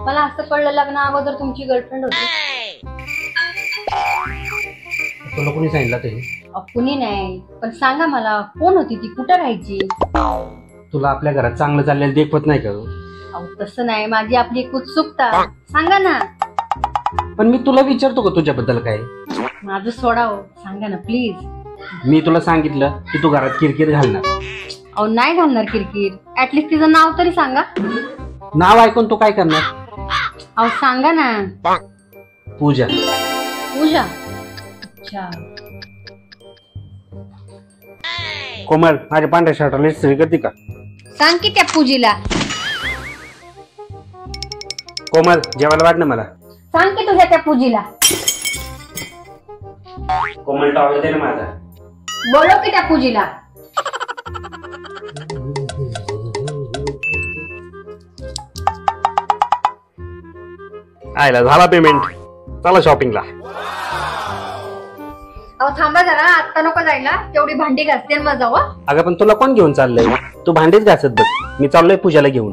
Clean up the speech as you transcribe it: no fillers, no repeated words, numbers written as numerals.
मला असं कळलं लग्न अगोदर तुमची गर्लफ्रेंड होती. तुला कोणी सांगितलं ते? कुणी नाही, पण सांगा मला कोण होती ती, कुठं राहायची? तुला आपल्या घरात चांगलं चाललेलं देखवत नाही का? अहो तसं नाही, माझी आपली एक उत्सुकता, सांगा ना. पण मी तुला विचारतो का तुझ्याबद्दल काय? माझं सोडा हो, सांगा ना प्लीज. मी तुला सांगितलं की तू घरात किरकिर घालणार. अहो नाही घालणार किरकिर, ऍटलीस्ट तिचं नाव तरी सांगा. नाव ऐकून तू काय करणार? अहो सांगा ना. पूजा. पूजा? अच्छा. कोमल, माझ्या पांढऱ्या शर्टाला इस्त्री करते का? सांग की त्या पूजीला. कोमल, जेवायला वाढ ना मला. सांग की तुझ्या त्या पूजीला. कोमल, टॉवेल दे ना माझा. बोलो की त्या पूजीला. आयला झाला पेमेंट, चला शॉपिंगला. अहो थांबा जरा, आता नको जायला, तेवढी भांडी घासते मग जाऊ. अगं पण तुला कोण घेऊन चाललंय? तू भांडीच घासत बस, मी चाललोय पूजाला घेऊन.